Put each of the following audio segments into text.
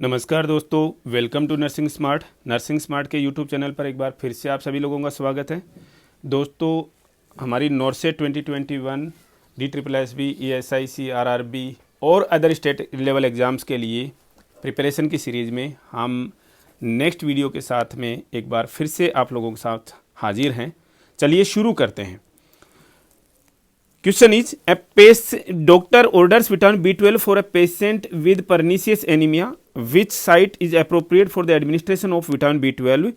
नमस्कार दोस्तों, welcome to nursing smart के यूट्यूब चैनल पर एक बार फिर से आप सभी लोगों का स्वागत है। दोस्तों, हमारी नॉर्सेट 2021 DSSB ESIC RRB और अदर स्टेट लेवल एग्ज़ाम्स के लिए प्रिपरेशन की सीरीज़ में हम नेक्स्ट वीडियो के साथ में एक बार फिर से आप लोगों के साथ हाजिर हैं। चलिए शुरू करते हैं। Question is, doctor orders vitamin B12 for a patient with pernicious anemia. Which site is appropriate for the administration of vitamin B12?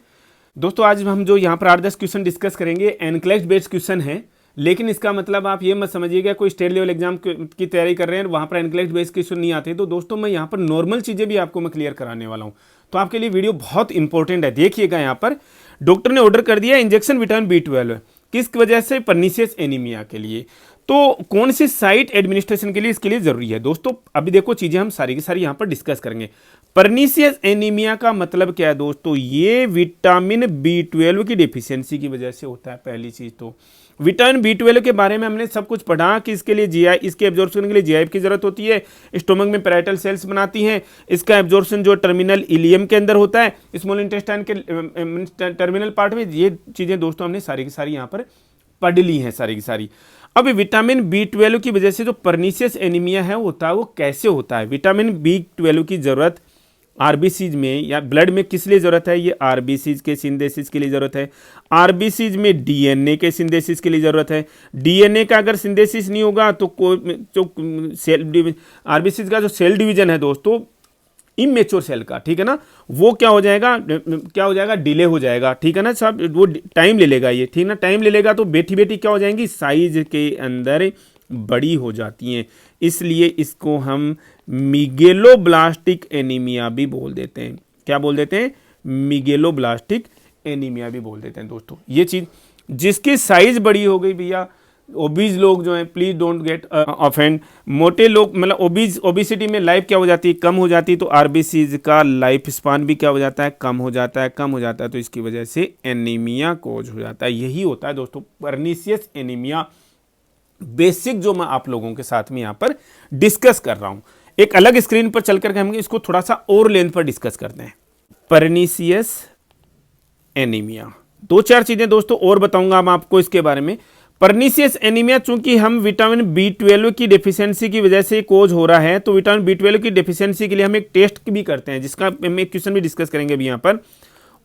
दोस्तों, आज हम जो यहाँ पर 8-10 क्वेश्चन डिस्कस करेंगे एनक्लेक्स बेस्ड क्वेश्चन है, लेकिन इसका मतलब आप ये मत समझिएगा कोई स्टेट लेवल एग्जाम की तैयारी कर रहे हैं वहाँ पर एनक्लेक्स बेस्ड क्वेश्चन नहीं आते। तो दोस्तों, मैं यहाँ पर नॉर्मल चीज़ें भी आपको मैं क्लियर कराने वाला हूँ, तो आपके लिए वीडियो बहुत इंपॉर्टेंट है। देखिएगा, यहाँ पर डॉक्टर ने ऑर्डर कर दिया इंजेक्शन विटामिन B12 किस वजह से? परनीशियस एनीमिया के लिए। तो कौन सी साइट एडमिनिस्ट्रेशन के लिए इसके लिए जरूरी है? दोस्तों, अभी देखो चीजें हम सारी की सारी यहां पर डिस्कस करेंगे। परनीशियस एनीमिया का मतलब क्या है दोस्तों? ये विटामिन B12 की डिफिशियंसी की वजह से होता है। पहली चीज तो विटामिन B12 के बारे में हमने सब कुछ पढ़ा कि इसके लिए जीआई, इसके एब्जॉर्प्शन के लिए जीआई की जरूरत होती है। स्टोमक में पैराइटल सेल्स बनाती हैं। इसका एब्जॉर्प्शन जो टर्मिनल इलियम के अंदर होता है, स्मॉल इंटेस्टाइन के टर्मिनल पार्ट में। ये चीजें दोस्तों हमने सारी की सारी यहाँ पर पढ़ ली हैं सारी की सारी। अब विटामिन B12 की वजह से जो परनीशियस एनीमिया है होता है, वो कैसे होता है? विटामिन B12 की जरूरत आरबीसीज में या ब्लड में किस लिए जरूरत है? ये आरबीसीज के सिंथेसिस के लिए जरूरत है। आरबीसीज में डीएनए के सिंथेसिस के लिए जरूरत है। डीएनए का अगर सिंथेसिस नहीं होगा तो जो सेल आरबीसीज का जो सेल डिवीजन है दोस्तों, इमेच्योर सेल का, ठीक है ना, वो क्या हो जाएगा? डिले हो जाएगा, ठीक है ना साहब, वो टाइम ले लेगा ये, ठीक ना, टाइम ले लेगा। तो बेटी बेटी क्या हो जाएंगी? साइज के अंदर बड़ी हो जाती हैं। इसलिए इसको हम मिगेलोब्लास्टिक एनीमिया भी बोल देते हैं। क्या बोल देते हैं? मिगेलोब्लास्टिक एनीमिया भी बोल देते हैं दोस्तों। ये चीज जिसकी साइज बड़ी हो गई भैया, ओबीज लोग जो हैं, प्लीज डोंट गेट ऑफेंड, मोटे लोग, मतलब ओबिसिटी में लाइफ क्या हो जाती है? कम हो जाती है। तो आरबीसीज का लाइफ स्पान भी क्या हो जाता है? कम हो जाता है। तो इसकी वजह से एनीमिया कोज हो जाता है। यही होता है दोस्तों परनीशियस एनीमिया। बेसिक जो मैं आप लोगों के साथ में यहाँ पर डिस्कस कर रहा हूं, एक अलग स्क्रीन पर चलकर हम इसको थोड़ा सा और लेंथ पर डिस्कस करते हैं। परनीशियस एनीमिया, 2-4 चीजें दोस्तों और बताऊंगा मैं आपको इसके बारे में। परनीशियस एनीमिया, चूंकि हम विटामिन B12 की डेफिशिएंसी की वजह से कोज हो रहा है, तो विटामिन B12 की डेफिशिएंसी के लिए हम एक टेस्ट भी करते हैं, जिसका हम एक क्वेश्चन भी डिस्कस करेंगे अभी यहाँ पर।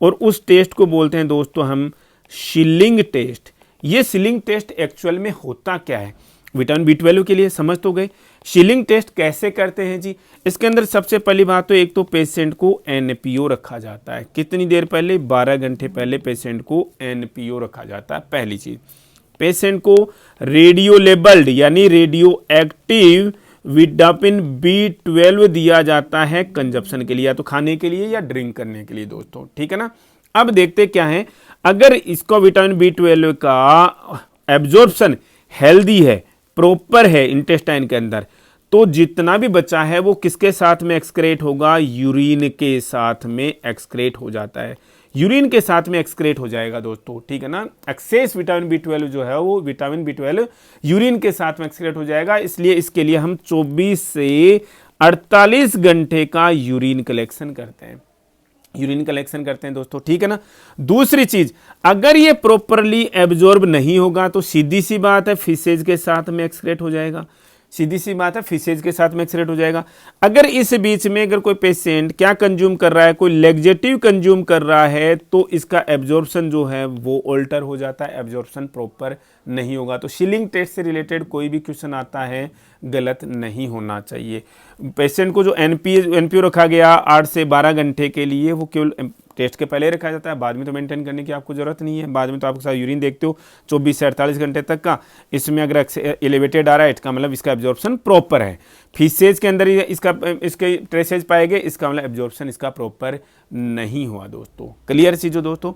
और उस टेस्ट को बोलते हैं दोस्तों हम शिलिंग टेस्ट। ये शिलिंग टेस्ट एक्चुअल में होता क्या है? विटामिन B12 के लिए समझ तो गए। शिलिंग टेस्ट कैसे करते हैं जी? इसके अंदर सबसे पहली बात तो एक तो पेशेंट को NPO रखा जाता है। कितनी देर पहले? 12 घंटे पहले पेशेंट को NPO रखा जाता है। पहली चीज, पेशेंट को रेडियो लेबल्ड यानी रेडियो एक्टिव विटामिन B12 दिया जाता है कंजप्शन के लिए, या तो खाने के लिए या ड्रिंक करने के लिए दोस्तों, ठीक है ना। अब देखते क्या है, अगर इसको विटामिन B12 का एब्जॉर्प्शन हेल्दी है, प्रॉपर है इंटेस्टाइन के अंदर, तो जितना भी बचा है वो किसके साथ में एक्सक्रेट होगा? यूरिन के साथ में एक्सक्रेट हो जाता है। यूरिन के साथ में एक्सक्रेट हो जाएगा दोस्तों, ठीक है ना। एक्सेस विटामिन B12 जो है वो विटामिन B12 यूरिन के साथ में एक्सक्रेट हो जाएगा। इसलिए इसके लिए हम 24 से 48 घंटे का यूरिन कलेक्शन करते हैं दोस्तों, ठीक है ना। दूसरी चीज, अगर ये प्रॉपरली एब्जॉर्ब नहीं होगा तो सीधी सी बात है फिसेज के साथ में एक्सक्रेट हो जाएगा। अगर इस बीच में अगर कोई पेशेंट क्या कंज्यूम कर रहा है, कोई लेग्जेटिव कंज्यूम कर रहा है, तो इसका एब्जॉर्प्शन जो है वो ऑल्टर हो जाता है, एब्जॉर्प्शन प्रॉपर नहीं होगा। तो शिलिंग टेस्ट से रिलेटेड कोई भी क्वेश्चन आता है गलत नहीं होना चाहिए। पेशेंट को जो NPO रखा गया 8 से 12 घंटे के लिए, वो केवल टेस्ट के पहले रखा जाता है, बाद में तो मेंटेन करने की आपको जरूरत नहीं है। बाद में तो आपके साथ यूरिन देखते हो 24 से 48 घंटे तक का। इसमें अगर एलिवेटेड आ रहा है, इसका मतलब इसका एब्जॉर्प्शन प्रॉपर है। फीसेज के अंदर इसके ट्रेसेज पाएंगे, इसका मतलब एब्जॉर्प्शन इसका प्रॉपर नहीं हुआ दोस्तों। क्लियर चीज हो दोस्तों।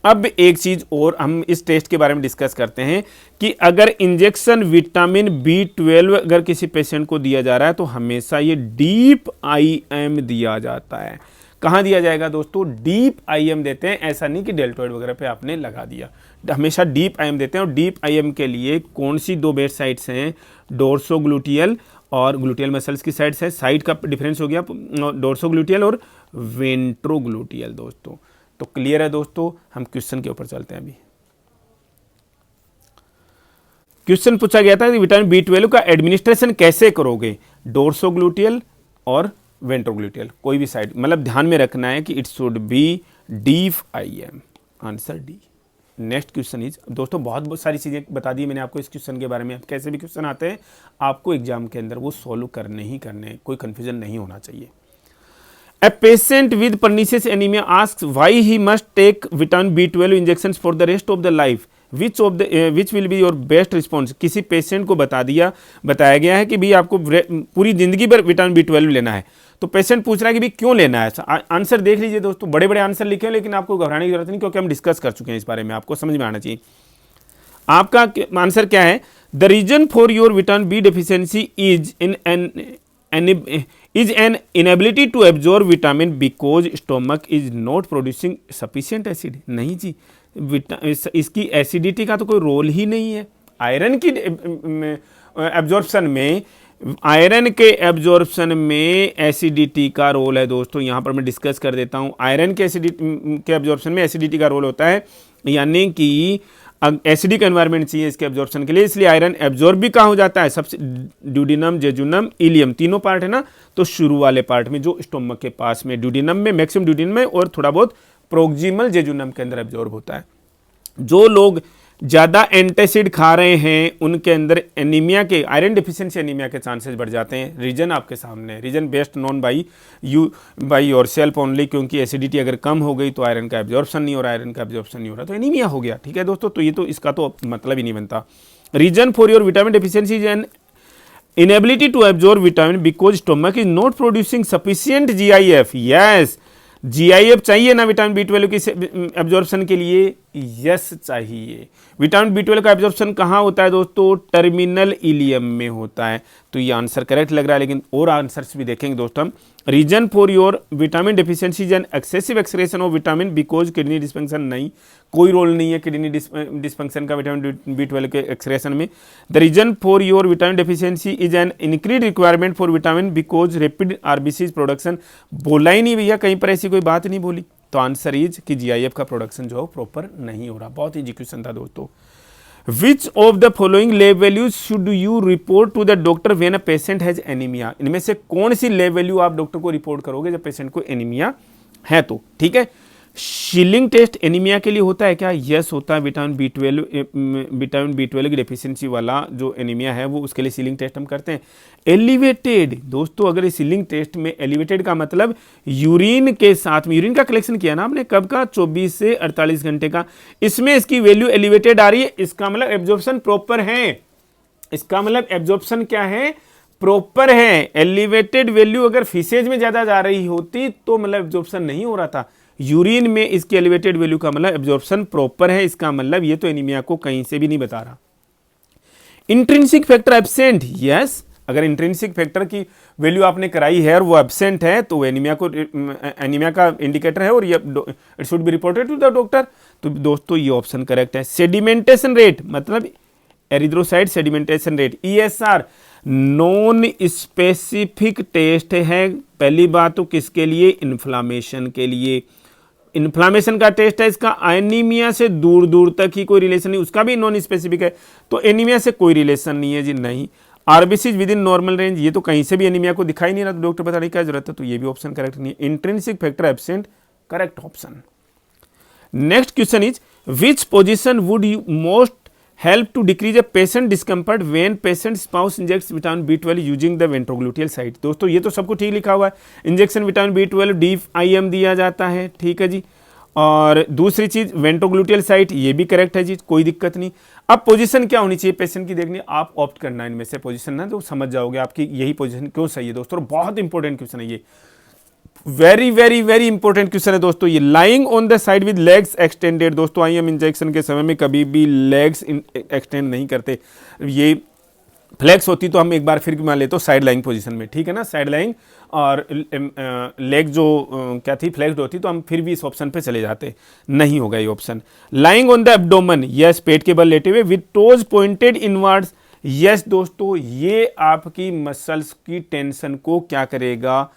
अब एक चीज और हम इस टेस्ट के बारे में डिस्कस करते हैं कि अगर इंजेक्शन विटामिन B12 अगर किसी पेशेंट को दिया जा रहा है, तो हमेशा ये डीप IM दिया जाता है। कहाँ दिया जाएगा दोस्तों? डीप IM देते हैं। ऐसा नहीं कि डेल्टॉइड वगैरह पे आपने लगा दिया, हमेशा डीप IM देते हैं। और डीप IM के लिए कौन सी 2 बेस्ट साइट्स हैं? डोर्सोग्लूटियल और ग्लूटियल मसल्स की साइड्स है। साइड का डिफरेंस हो गया डोर्सोग्लूटियल और वेंट्रोग्लूटियल दोस्तों। तो क्लियर है दोस्तों, हम क्वेश्चन के ऊपर चलते हैं। अभी क्वेश्चन पूछा गया था कि विटामिन B12 का एडमिनिस्ट्रेशन कैसे करोगे, डोर्सोग्लूटियल और वेंट्रोग्लूटियल, कोई भी साइड, मतलब ध्यान में रखना है कि it should B DIM, answer D. Next question is, दोस्तों बहुत सारी चीजें बता दी मैंने आपको इस क्वेश्चन के बारे में। अब कैसे भी क्वेश्चन आते हैं आपको एग्जाम के अंदर वो सॉल्व करने ही करने, कोई कंफ्यूजन नहीं होना चाहिए। A patient with pernicious anemia asks why he must take vitamin B12 injections for the rest of the life. Which will be your best response? किसी पेशेंट को बताया गया है कि भाई आपको पूरी जिंदगी भर विटामिन B12 लेना है। तो पेशेंट पूछ रहा है कि भाई क्यों लेना है। आंसर देख लीजिए दोस्तों, बड़े बड़े आंसर लिखे हैं, लेकिन आपको घबराने की जरूरत नहीं, क्योंकि हम डिस्कस कर चुके हैं इस बारे में, आपको समझ में आना चाहिए। आपका आंसर क्या है? The reason for your vitamin B deficiency is an inability to absorb vitamin because stomach is not producing sufficient acid. नहीं जी, इसकी एसिडिटी का तो कोई रोल ही नहीं है। आयरन की एब्जॉर्प्शन में, आयरन के एब्जॉर्प्शन में एसिडिटी का रोल है दोस्तों। यहाँ पर मैं डिस्कस कर देता हूँ। आयरन के एसिडिटी के एब्जॉर्प्शन में एसिडिटी का रोल होता है, यानी कि एसिडिक एनवायरनमेंट चाहिए इसके एब्जॉर्प्शन के लिए, इसलिए आयरन एब्जॉर्ब भी कहाँ हो जाता है? सबसे ड्यूडिनम, जेजुनम, इलियम, तीनों पार्ट है ना, तो शुरू वाले पार्ट में जो स्टोमक के पास में, ड्यूडिनम में, मैक्सिमम ड्यूडिनम में, और थोड़ा बहुत प्रोक्सिमल जेजुनम के अंदर एब्जॉर्ब होता है। जो लोग ज़्यादा एंटासिड खा रहे हैं उनके अंदर एनीमिया के, आयरन डिफिशिएंसी एनीमिया के चांसेस बढ़ जाते हैं। रीजन आपके सामने, reason best known by yourself only, क्योंकि एसिडिटी अगर कम हो गई तो आयरन का एब्जॉर्प्शन नहीं हो रहा, आयरन का एब्जॉर्प्शन नहीं हो रहा तो एनीमिया हो गया। ठीक है दोस्तों, तो ये तो इसका तो मतलब ही नहीं बनता। Reason for your vitamin deficiency is an inability to absorb vitamin because stomach is not producing sufficient GIF। Yes, GIF चाहिए ना विटामिन B12 की एब्जॉर्प्शन के लिए? यस चाहिए। विटामिन B12 का एब्जॉर्प्शन कहाँ होता है दोस्तों? टर्मिनल इलियम में होता है। तो ये आंसर करेक्ट लग रहा है, लेकिन और आंसर्स भी देखेंगे दोस्तों हम। Reason for your vitamin deficiency is an excessive excretion of vitamin because kidney dysfunction. नहीं, कोई रोल नहीं है किडनी डिस्फंक्शन का विटामिन B12 के एक्सक्रेशन में। The reason for your vitamin deficiency is an increase requirement for vitamin because rapid RBCs production. बोला ही नहीं भैया, कहीं पर ऐसी कोई बात नहीं बोली। तो आंसर इज कि GIF का प्रोडक्शन जो है प्रॉपर नहीं हो रहा। बहुत इजी क्वेश्चन था दोस्तों। Which of the following lab values should you report to the doctor when a patient has anaemia? इनमें से कौन सी लैब वैल्यू आप डॉक्टर को रिपोर्ट करोगे जब पेशेंट को एनीमिया है? तो ठीक है, शीलिंग टेस्ट एनीमिया के लिए होता है क्या? यस होता है। विटामिन B12 की डेफिशिएंसी वाला जो एनीमिया है वो, उसके लिए शीलिंग टेस्ट हम करते हैं। एलिवेटेड दोस्तों, अगर शीलिंग टेस्ट में एलिवेटेड का मतलब यूरिन के साथ में, यूरिन का कलेक्शन किया ना आपने कब का? 24 से 48 घंटे का, इसमें इसकी वैल्यू एलिवेटेड आ रही है, इसका मतलब एब्जॉर्प्शन प्रॉपर है। इसका मतलब एब्जॉर्प्शन क्या है? प्रॉपर है। एलिवेटेड वैल्यू अगर फीसेज में ज्यादा जा रही होती तो मतलब एब्जॉर्प्शन नहीं हो रहा था। यूरिन में इसकी एलिवेटेड वैल्यू का मतलब एब्जॉर्प्शन प्रॉपर है। इसका मतलब ये तो एनीमिया को कहीं से भी नहीं बता रहा। इंट्रिंसिक फैक्टर एब्सेंट, यस, अगर इंट्रिंसिक फैक्टर की वैल्यू आपने कराई है और वो एब्सेंट है तो एनीमिया का इंडिकेटर है और ये it should be reported to the doctor. तो दोस्तों ये ऑप्शन करेक्ट है। सेडिमेंटेशन रेट मतलब erythrocyte sedimentation rate, ESR non specific test है। पहली बात तो किसके लिए? इन्फ्लामेशन के लिए। इन्फ्लामेशन का टेस्ट है इसका, एनीमिया से दूर दूर तक ही कोई रिलेशन नहीं, उसका भी नॉन स्पेसिफिक है, तो एनीमिया से कोई रिलेशन नहीं है जी। नहीं, RBCs with in normal range, ये तो कहीं से भी एनीमिया को दिखाई नहीं रहा, तो डॉक्टर बताने की क्या जरूरत है? तो ये भी ऑप्शन करेक्ट नहीं है। Intrinsic factor absent, correct option. Next question is, which position would you most help to decrease a patient discomfort when patient spouse injects vitamin B12 using the ventrogluteal site? दोस्तों ये तो सबको ठीक लिखा हुआ है, इंजेक्शन विटामिन B12 DIM दिया जाता है, ठीक है जी। और दूसरी चीज वेंट्रोग्लूटियल साइट, ये भी करेक्ट है जी, कोई दिक्कत नहीं। अब पोजीशन क्या होनी चाहिए पेशेंट की देखनी, आप ऑप्ट करना इनमें से पोजीशन ना, तो समझ जाओगे आपकी यही पोजीशन क्यों सही है दोस्तों। बहुत इंपॉर्टेंट क्वेश्चन है ये, very very very important question है दोस्तों ये। Lying on the side with legs extended, दोस्तों IM इंजेक्शन के समय में कभी भी लेग्स एक्सटेंड नहीं करते, ये फ्लेक्स होती तो हम एक बार फिर मान लेते साइड लाइंग पोजीशन में, ठीक है ना। साइड लाइंग और लेग जो क्या थी फ्लेक्स्ड होती तो हम फिर भी इस ऑप्शन पे चले जाते, नहीं होगा ये option. Lying on the abdomen, yes पेट के बल लेटे हुए, with toes pointed inwards, yes दोस्तों, ये आपकी मसल्स की टेंशन को क्या करेगा,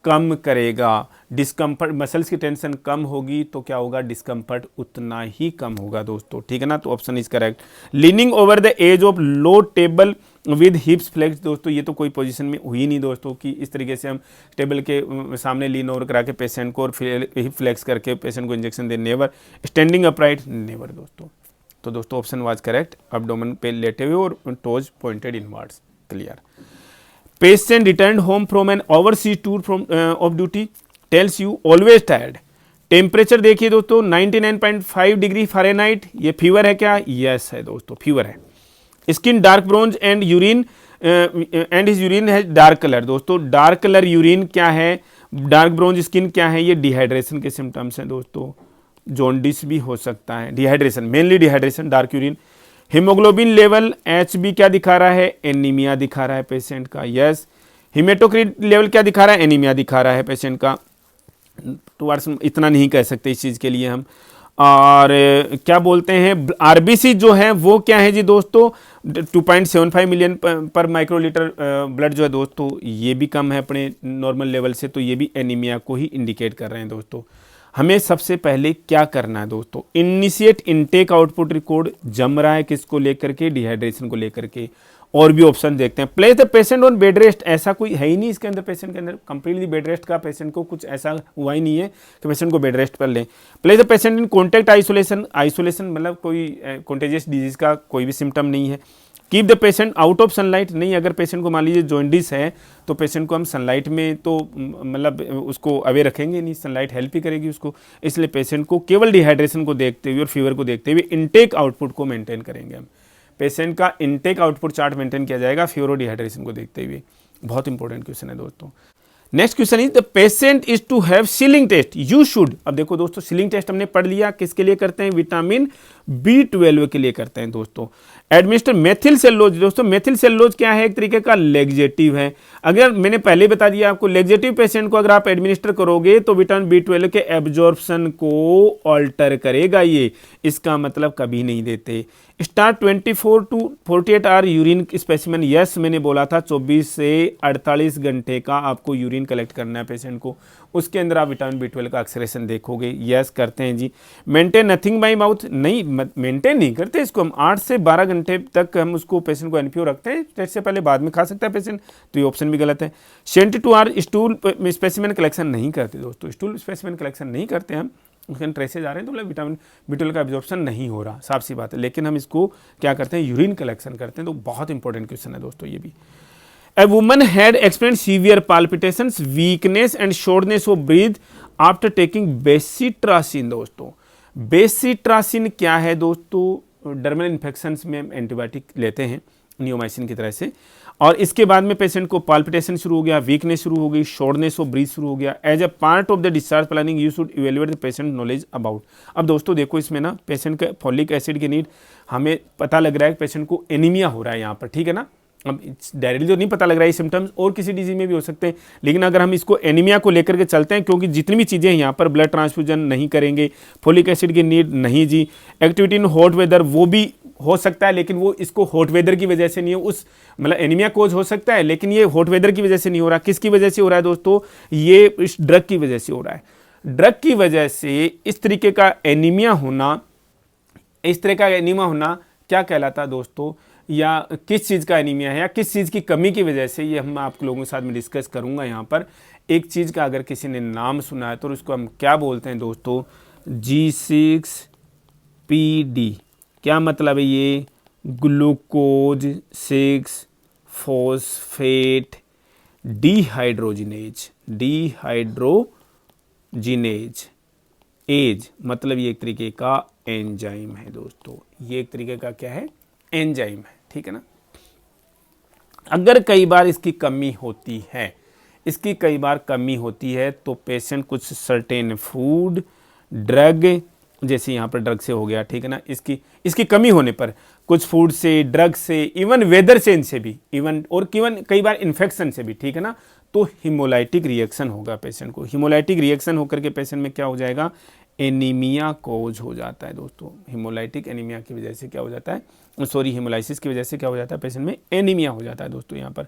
कम करेगा। डिस्कम्फर्ट, मसल्स की टेंशन कम होगी तो क्या होगा, डिस्कम्फर्ट उतना ही कम होगा दोस्तों, ठीक है ना। तो option is correct. Leaning over the edge of low table with hips flex, दोस्तों ये तो कोई पोजीशन में हुई नहीं दोस्तों कि इस तरीके से हम टेबल के सामने लीन ओवर करा के पेशेंट को और फिर हिप फ्लेक्स करके पेशेंट को इंजेक्शन दे, नेवर। स्टैंडिंग अपराइट, नेवर दोस्तों। तो दोस्तों ऑप्शन वाज करेक्ट, अब्डोमेन पे लेटे हुए और toes pointed inwards, clear. Patient returned home from an overseas tour from of duty, tells you always tired. Temperature देखिए दोस्तों 99.5 डिग्री फ़ारेनहाइट, ये फीवर है क्या, यस है दोस्तों, फीवर है। Skin dark bronze and urine and his urine है dark colour, दोस्तों डार्क कलर यूरिन क्या है, डार्क ब्रोंज स्किन क्या है, ये डिहाइड्रेशन के सिम्टम्स हैं दोस्तों। जॉन्डिस भी हो सकता है, dehydration, mainly dehydration, dark urine. Haemoglobin level HB क्या दिखा रहा है, एनीमिया दिखा रहा है पेशेंट का, यस। हिमेटोक्रिट लेवल क्या दिखा रहा है, एनीमिया दिखा रहा है पेशेंट का। टुवर्ड्स इतना नहीं कह सकते इस चीज़ के लिए हम। और क्या बोलते हैं, RBC जो है वो क्या है जी दोस्तों, 2.75 मिलियन पर माइक्रोलीटर ब्लड जो है दोस्तों, ये भी कम है अपने नॉर्मल लेवल से, तो ये भी एनीमिया को ही इंडिकेट कर रहे हैं दोस्तों। हमें सबसे पहले क्या करना है दोस्तों, इनिशिएट इनटेक आउटपुट रिकॉर्ड जम रहा है किसको लेकर के, डिहाइड्रेशन को लेकर के। और भी ऑप्शन देखते हैं। Place the patient on bed rest, ऐसा कोई है ही नहीं इसके अंदर, पेशेंट के अंदर कंप्लीटली बेड रेस्ट का पेशेंट को कुछ ऐसा हुआ ही नहीं है कि पेशेंट को बेड रेस्ट पर लें। Place the patient in contact isolation, isolation मतलब कोई कॉन्टेजियस डिजीज का कोई भी सिम्टम नहीं है। Keep the patient out of sunlight, नहीं अगर पेशेंट को मान लीजिए जॉन्डिस है तो पेशेंट को हम सनलाइट में तो मतलब उसको अवे रखेंगे नहीं, सनलाइट हेल्प ही करेगी उसको, इसलिए पेशेंट को केवल डिहाइड्रेशन को देखते हुए और फीवर को देखते हुए इनटेक आउटपुट को मेंटेन करेंगे हम। पेशेंट का इनटेक आउटपुट चार्ट मेंटेन किया जाएगा फीवर और डिहाइड्रेशन को देखते हुए। बहुत इंपॉर्टेंट क्वेश्चन है दोस्तों। Next question is the patient is to have Schilling test, you should. अब देखो दोस्तों, सीलिंग टेस्ट हमने पढ़ लिया, किसके लिए करते हैं, विटामिन B12 के लिए करते हैं दोस्तों। एडमिनिस्टर मेथिल सेलुलोज, दोस्तों मेथिल सेलुलोज क्या है, एक तरीके का लेग्जेटिव है। अगर मैंने पहले बता दिया आपको, लेग्जेटिव पेशेंट को अगर आप एडमिनिस्टर करोगे तो विटामिन B12 के एब्जॉर्प्शन को ऑल्टर करेगा ये, इसका मतलब कभी नहीं देते। Start 24 to 48 hour urine specimen, yes मैंने बोला था 24 से 48 घंटे का आपको यूरिन कलेक्ट करना है पेशेंट को, उसके अंदर आप विटामिन B12 का एक्सक्रेशन देखोगे, यस करते हैं जी। मेंटेन नथिंग बाई माउथ, नहीं मेंटेन नहीं करते इसको हम, 8 से 12 घंटे तक हम उसको पेशेंट को NPO रखते हैं, टेस्ट से पहले बाद में खा सकता है पेशेंट, तो ये ऑप्शन भी गलत है। 72 आवर स्टूल स्पेसिमेन कलेक्शन नहीं करते दोस्तों, स्टूल स्पेसिमेन कलेक्शन नहीं करते हम, उसके ट्रेसेज आ रहे हैं तो मतलब विटामिन B12 का एब्जॉर्प्शन नहीं हो रहा, साफ सी बात है, लेकिन हम इसको क्या करते हैं, यूरिन कलेक्शन करते हैं, तो बहुत इंपॉर्टेंट क्वेश्चन है दोस्तों ये भी। A woman had experienced severe palpitations, weakness and shortness of breath after taking bacitracin. दोस्तों बेसिट्रासिन क्या है दोस्तों, डर्मल इन्फेक्शंस में हम एंटीबायोटिक लेते हैं नियोमाइसिन की तरह से, और इसके बाद में पेशेंट को पाल्पिटेशन शुरू हो गया, वीकनेस शुरू हो गई, शॉर्टनेस ऑफ ब्रीथ शुरू हो गया। As a part of the discharge planning you should evaluate the patient knowledge about. अब दोस्तों देखो इसमें ना पेशेंट का फॉलिक एसिड की नीड, हमें पता लग रहा है कि पेशेंट को एनीमिया हो रहा है यहाँ पर, ठीक है ना। अब डायरेक्टली तो नहीं पता लग रहा है, सिम्टम्स और किसी डिजीज में भी हो सकते हैं, लेकिन अगर हम इसको एनीमिया को लेकर के चलते हैं, क्योंकि जितनी भी चीज़ें यहाँ पर ब्लड ट्रांसफ्यूजन नहीं करेंगे, फोलिक एसिड की नीड नहीं जी, एक्टिविटी इन हॉट वेदर वो भी हो सकता है, लेकिन वो इसको हॉट वेदर की वजह से नहीं हो, उस मतलब एनीमिया कोज हो सकता है, लेकिन ये हॉट वेदर की वजह से नहीं हो रहा। किसकी वजह से हो रहा है दोस्तों, ये इस ड्रग की वजह से हो रहा है। ड्रग की वजह से इस तरीके का एनीमिया होना, इस तरह का एनीमिया होना क्या कहलाता है दोस्तों, या किस चीज़ का एनीमिया है या किस चीज़ की कमी की वजह से, ये हम आप लोगों के साथ में डिस्कस करूंगा यहाँ पर। एक चीज़ का अगर किसी ने नाम सुना है तो उसको हम क्या बोलते हैं दोस्तों, G6PD। क्या मतलब है ये, glucose 6 phosphate dehydrogenase, dehydrogenase as, मतलब ये एक तरीके का एंजाइम है दोस्तों, ये एक तरीके का क्या है, एंजाइम है, ठीक है ना। अगर कई बार इसकी कमी होती है, इसकी कई बार कमी होती है तो पेशेंट कुछ सर्टेन फूड, ड्रग, जैसे यहाँ पर ड्रग से हो गया, ठीक है ना, इसकी कमी होने पर कुछ फूड से, ड्रग से, इवन वेदर चेंज से भी, इवन और कई बार इन्फेक्शन से भी, ठीक है ना, तो हिमोलाइटिक रिएक्शन होगा पेशेंट को। हिमोलाइटिक रिएक्शन होकर के पेशेंट में क्या हो जाएगा, एनीमिया कोज हो जाता है दोस्तों। हिमोलाइटिक एनीमिया की वजह से क्या हो जाता है, सॉरी हिमोलाइसिस की वजह से क्या हो जाता है, पेशेंट में एनीमिया हो जाता है दोस्तों यहाँ पर।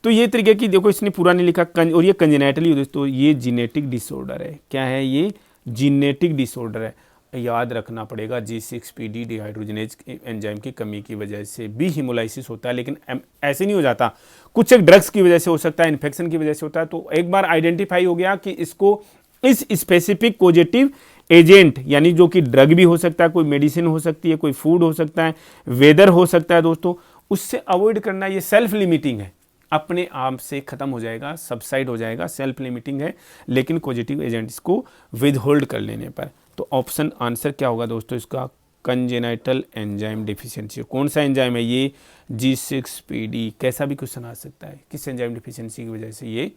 तो ये तरीके की, देखो इसने पूरा नहीं लिखा, और ये कंजेनेटली दोस्तों, ये जीनेटिक डिसऑर्डर है। क्या है ये, जीनेटिक डिसऑर्डर है। याद रखना पड़ेगा, G6PD डिहाइड्रोजनेज एंजाइम की कमी की वजह से भी हिमोलाइसिस होता है, लेकिन ऐसे नहीं हो जाता, कुछ एक ड्रग्स की वजह से हो सकता है, इन्फेक्शन की वजह से होता है। तो एक बार आइडेंटिफाई हो गया कि इसको इस स्पेसिफिक पॉजिटिव एजेंट, यानी जो कि ड्रग भी हो सकता है, कोई मेडिसिन हो सकती है, कोई फूड हो सकता है, वेदर हो सकता है दोस्तों, उससे अवॉइड करना। ये सेल्फ लिमिटिंग है, अपने आप से खत्म हो जाएगा, सबसाइड हो जाएगा, सेल्फ लिमिटिंग है, लेकिन पॉजिटिव एजेंट्स को विद होल्ड कर लेने पर। तो ऑप्शन आंसर क्या होगा दोस्तों इसका, कंजेनाइटल एंजाइम डिफिशियंसी। कौन सा एंजाइम है ये, G6PD। कैसा भी क्वेश्चन आ सकता है, किस एंजाइम डिफिशियंसी की वजह से ये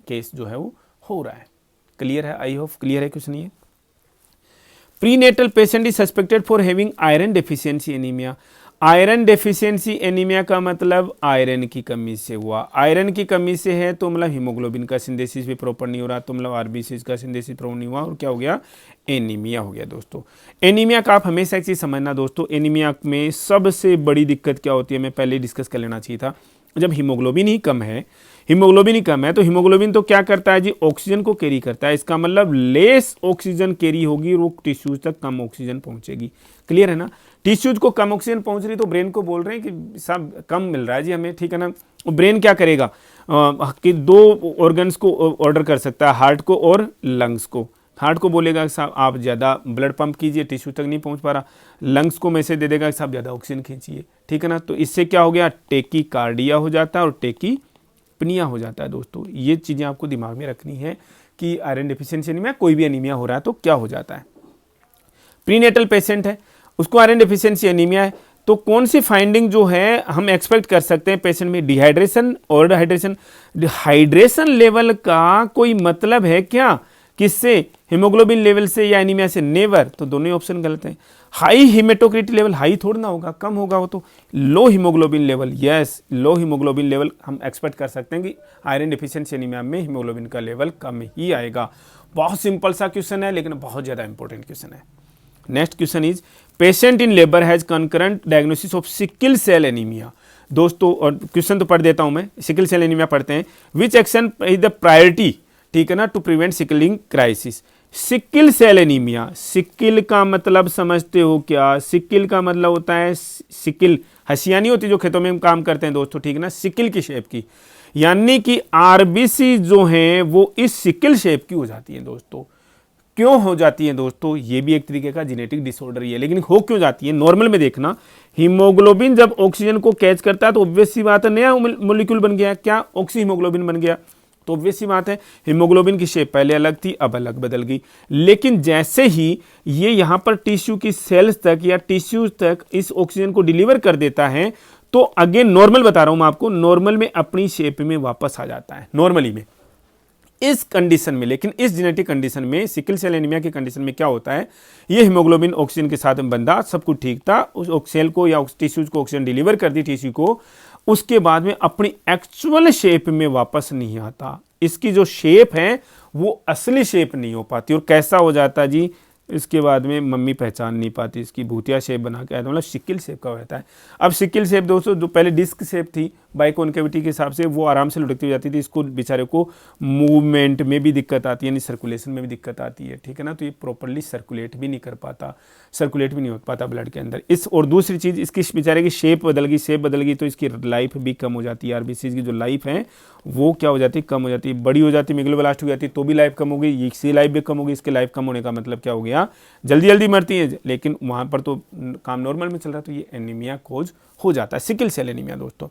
केस जो है वो हो रहा है। क्लियर है, आई होप क्लियर है क्वेश्चन ये। Prenatal patient is suspected for having iron deficiency anaemia. Iron deficiency anaemia का मतलब आयरन की कमी से हुआ। आयरन की कमी से है तो मतलब हीमोग्लोबिन का सिंथेसिस भी प्रॉपर नहीं हो रहा, तो मतलब आरबीसी का सिंथेसिस प्रॉपर नहीं हुआ, और क्या हो गया, एनीमिया हो गया दोस्तों। एनीमिया का आप हमेशा एक चीज समझना दोस्तों, एनीमिया में सबसे बड़ी दिक्कत क्या होती है, मैं पहले डिस्कस कर लेना चाहिए था। जब हीमोग्लोबिन ही कम है, हीमोग्लोबिन ही कम है, तो हीमोग्लोबिन तो क्या करता है जी, ऑक्सीजन को कैरी करता है। इसका मतलब लेस ऑक्सीजन कैरी होगी, वो टिश्यूज तक कम ऑक्सीजन पहुंचेगी। क्लियर है ना, टिश्यूज को कम ऑक्सीजन पहुंच रही तो ब्रेन को बोल रहे हैं कि सब कम मिल रहा है जी हमें, ठीक है ना। ब्रेन क्या करेगा कि दो ऑर्गन्स को ऑर्डर कर सकता है, हार्ट को और लंग्स को। हार्ट को बोलेगा साहब आप ज़्यादा ब्लड पंप कीजिए, टिश्यू तक नहीं पहुंच पा रहा। लंग्स को मैसेज दे देगा कि साहब ज़्यादा ऑक्सीजन खींचिए, ठीक है ना। तो इससे क्या हो गया, टेकीकार्डिया हो जाता है और टेकीपनिया हो जाता है दोस्तों। ये चीज़ें आपको दिमाग में रखनी है कि आयरन डेफिशिएंसी एनीमिया, कोई भी एनीमिया हो रहा है तो क्या हो जाता है। प्रीनेटल पेशेंट है, उसको आयरन डेफिशिएंसी एनीमिया है, तो कौन सी फाइंडिंग जो है हम एक्सपेक्ट कर सकते हैं पेशेंट में, डिहाइड्रेशन और हाइड्रेशन लेवल का कोई मतलब है क्या, किससे, हीमोग्लोबिन लेवल से या एनीमिया से, नेवर। तो दोनों ही ऑप्शन गलत हैं। हाई हीमेटोक्रिट लेवल, हाई थोड़ा ना होगा, कम होगा वो तो। Low haemoglobin level, yes low haemoglobin level हम एक्सपेक्ट कर सकते हैं कि आयरन डेफिशिएंसी एनीमिया में हीमोग्लोबिन का लेवल कम ही आएगा। बहुत सिंपल सा क्वेश्चन है, लेकिन बहुत ज़्यादा इंपॉर्टेंट क्वेश्चन है। Next question is, patient in labour has concurrent diagnosis of sickle cell anaemia. दोस्तों, और क्वेश्चन तो पढ़ देता हूं मैं, सिकल सेल एनीमिया पढ़ते हैं। Which action is the priority, ठीक है ना, to prevent sickling crisis. Sickle cell anaemia, sickle का मतलब समझते हो क्या, सिकल का मतलब होता है, सिकल हसिया नहीं होती जो खेतों में हम काम करते हैं दोस्तों, ठीक है ना, सिकल की शेप की, यानी कि आरबीसी जो है वो इस सिकल शेप की हो जाती है दोस्तों। क्यों हो जाती है दोस्तों, ये भी एक तरीके का जेनेटिक डिसऑर्डर ही है, लेकिन हो क्यों जाती है, नॉर्मल में देखना, हीमोग्लोबिन जब ऑक्सीजन को कैच करता है तो ऑब्वियस सी बात है नया मॉलिक्यूल बन गया, क्या ऑक्सी हीमोग्लोबिन बन गया, तो ऑब्वियस सी बात है हीमोग्लोबिन की शेप पहले अलग थी, अब अलग बदल गई। लेकिन जैसे ही ये यहाँ पर टिश्यू की सेल्स तक या टिश्यूज तक इस ऑक्सीजन को डिलीवर कर देता है, तो अगेन नॉर्मल बता रहा हूं मैं आपको, नॉर्मल में अपनी शेप में वापस आ जाता है, नॉर्मली में। इस कंडीशन में, लेकिन इस जेनेटिक कंडीशन में, सिकल सेल एनीमिया की कंडीशन में क्या होता है, ये हीमोग्लोबिन ऑक्सीजन के साथ बंधा, सब कुछ ठीक था, उस सेल को या टिश्यूज को ऑक्सीजन डिलीवर कर दी टिश्यू को, उसके बाद में अपनी एक्चुअल शेप में वापस नहीं आता। इसकी जो शेप है वो असली शेप नहीं हो पाती, और कैसा हो जाता जी, इसके बाद में मम्मी पहचान नहीं पाती, इसकी भूतिया शेप बना के आता, मतलब सिकल शेप का होता है। अब सिकल शेप दोस्तों, जो पहले डिस्क शेप थी बाइकॉनकेविटी के हिसाब से, वो आराम से लुढ़कती हो जाती थी, इसको बेचारे को मूवमेंट में भी दिक्कत आती है, यानी सर्कुलेशन में भी दिक्कत आती है, ठीक है ना। तो ये प्रॉपरली सर्कुलेट भी नहीं कर पाता, सर्कुलेट भी नहीं हो पाता ब्लड के अंदर। इस और दूसरी चीज़, इसकी बेचारे की शेप बदल गई, शेप बदल गई तो इसकी लाइफ भी कम हो जाती है। आरबीसी की जो लाइफ है वो क्या हो जाती है, कम हो जाती है, बड़ी हो जाती है, मेगलोब्लास्ट हो जाती है, तो भी लाइफ कम हो गई, इसकी लाइफ भी कम होगी। इसके लाइफ कम होने का मतलब क्या हो गया, जल्दी जल्दी मरती है, लेकिन वहाँ पर तो काम नॉर्मल में चल रहा है, तो ये एनीमिया कोज हो जाता है, सिकल सेल एनीमिया दोस्तों।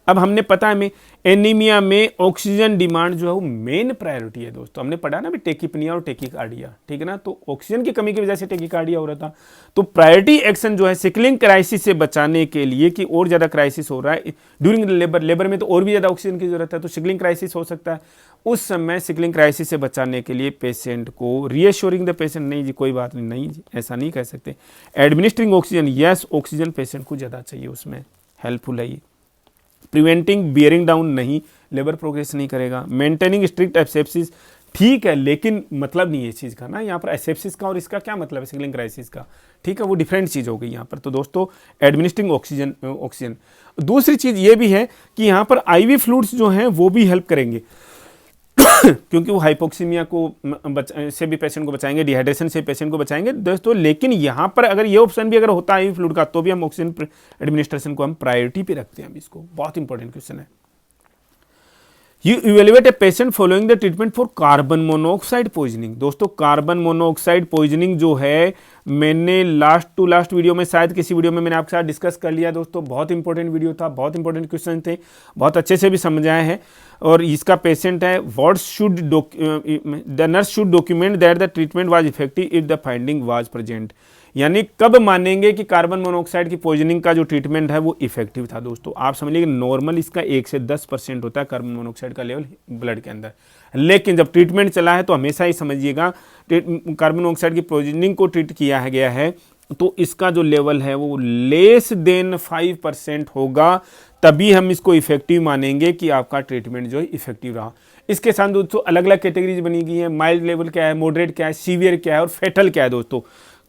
अब हमने पता है, में एनीमिया में ऑक्सीजन डिमांड जो है वो मेन प्रायोरिटी है दोस्तों। हमने पढ़ा ना भी टेकीपनिया और टेकीकार्डिया, ठीक है ना, तो ऑक्सीजन की कमी की वजह से टेकीकार्डिया हो रहा था। तो प्रायोरिटी एक्शन जो है सिकलिंग क्राइसिस से बचाने के लिए, कि और ज़्यादा क्राइसिस हो रहा है ड्यूरिंग लेबर में, तो और भी ज़्यादा ऑक्सीजन की जरूरत है, तो सिकलिंग क्राइसिस हो सकता है। उस समय सिकलिंग क्राइसिस से बचाने के लिए पेशेंट को रीएश्योरिंग द पेशेंट, नहीं जी कोई बात नहीं, नहीं जी ऐसा नहीं कह सकते, administering oxygen, yes oxygen patient को ज़्यादा चाहिए, उसमें हेल्पफुल है ये। प्रिवेंटिंग बियरिंग डाउन, नहीं लेबर प्रोग्रेस नहीं करेगा। मेंटेनिंग स्ट्रिक्ट एब्सेप्सिस, ठीक है, लेकिन मतलब नहीं है इस चीज़ का ना, यहाँ पर एसेप्सिस का और इसका क्या मतलब है, सिग्नलिंग क्राइसिस का, ठीक है, वो डिफरेंट चीज़ हो गई यहाँ पर। तो दोस्तों एडमिनिस्ट्रिंग ऑक्सीजन। दूसरी चीज़ ये भी है कि यहाँ पर आईवी फ्लूइड्स जो हैं वो भी हेल्प करेंगे क्योंकि वो हाइपोक्सीमिया से भी पेशेंट को बचाएंगे, डिहाइड्रेशन से पेशेंट को बचाएंगे दोस्तों। लेकिन यहाँ पर अगर ये ऑप्शन भी अगर होता है आईवी फ्लूइड का, तो भी हम ऑक्सीजन एडमिनिस्ट्रेशन को हम प्रायोरिटी पे रखते हैं। हम इसको, बहुत इंपॉर्टेंट क्वेश्चन है। You evaluate a patient following the treatment for carbon monoxide poisoning. दोस्तों कार्बन मोनोऑक्साइड पॉइजनिंग जो है, मैंने लास्ट टू लास्ट वीडियो में, शायद किसी वीडियो में मैंने आपके साथ डिस्कस कर लिया दोस्तों। बहुत इंपॉर्टेंट वीडियो था, बहुत इंपॉर्टेंट क्वेश्चन थे, बहुत अच्छे से भी समझाए हैं। और इसका पेशेंट है, what should the nurse should document that the treatment was effective if the finding was present. यानी कब मानेंगे कि कार्बन मोनोऑक्साइड की पॉइजनिंग का जो ट्रीटमेंट है वो इफेक्टिव था। दोस्तों आप समझ लीजिए नॉर्मल इसका 1 से 10% होता है कार्बन मोनोऑक्साइड का लेवल ब्लड के अंदर, लेकिन जब ट्रीटमेंट चला है तो हमेशा ही समझिएगा कार्बन मोनोऑक्साइड की पॉइजनिंग को ट्रीट किया गया है तो इसका जो लेवल है वो लेस देन 5% होगा, तभी हम इसको इफेक्टिव मानेंगे कि आपका ट्रीटमेंट जो है इफेक्टिव रहा। इसके साथ दोस्तों अलग अलग कैटेगरीज बनी गई है। माइल्ड लेवल क्या है, मॉडरेट क्या है, सीवियर क्या है और फेटल क्या है। दोस्तों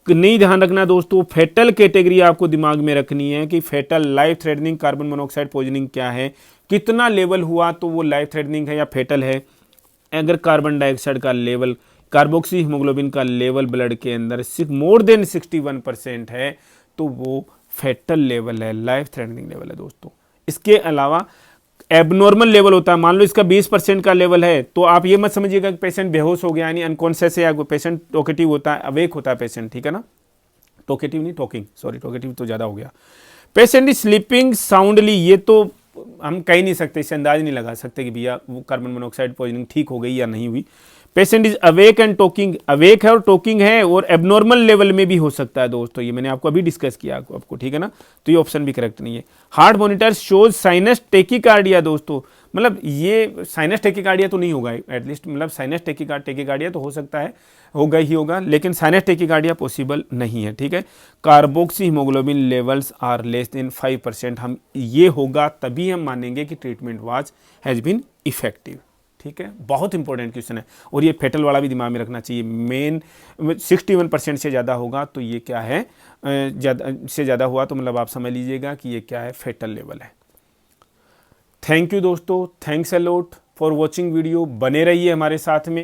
नहीं ध्यान रखना दोस्तों, फेटल कैटेगरी आपको दिमाग में रखनी है कि fatal life threatening carbon monoxide poisoning क्या है, कितना लेवल हुआ तो वो लाइफ थ्रेटनिंग है या फेटल है। अगर कार्बन डाइऑक्साइड का लेवल, कार्बोक्सी हीमोग्लोबिन का लेवल ब्लड के अंदर मोर देन 61% है तो वो फेटल लेवल है, लाइफ थ्रेटनिंग लेवल है दोस्तों। इसके अलावा एबनॉर्मल लेवल होता है, मान लो इसका 20% का लेवल है तो आप ये मत समझिएगा कि पेशेंट बेहोश हो गया यानी अनकॉन्शियस है, या पेशेंट टॉकेटिव होता है, अवेक होता है पेशेंट, ठीक है ना, टॉकेटिव नहीं टॉकिंग, सॉरी टॉकेटिव तो ज़्यादा हो गया। पेशेंट इज स्लीपिंग साउंडली, ये तो हम कह नहीं सकते, इससे अंदाज नहीं लगा सकते कि भैया वो कार्बन मोनोऑक्साइड पॉइजनिंग ठीक हो गई या नहीं हुई। Patient is awake and talking, awake है और टॉकिंग है, और एबनॉर्मल लेवल में भी हो सकता है दोस्तों, ये मैंने आपको अभी डिस्कस किया आपको, ठीक है ना, तो ये ऑप्शन भी करेक्ट नहीं है। Heart monitor shows sinus tachycardia. दोस्तों मतलब ये साइनस टेकिकार्डिया तो नहीं होगा एटलीस्ट, मतलब साइनस टेकिकार्डिया तो हो सकता है, होगा ही होगा, लेकिन साइनस टेकिकार्डिया पॉसिबल नहीं है, ठीक है। Carboxy haemoglobin levels are less than 5%, हम ये होगा तभी हम मानेंगे कि treatment was has been effective, ठीक है। बहुत इंपॉर्टेंट क्वेश्चन है, और ये फेटल वाला भी दिमाग में रखना चाहिए। मेन 61% से ज़्यादा होगा तो ये क्या है, ज़्यादा हुआ तो मतलब आप समझ लीजिएगा कि ये क्या है, फेटल लेवल है। थैंक यू दोस्तों, thanks a lot for watching video, बने रहिए हमारे साथ में।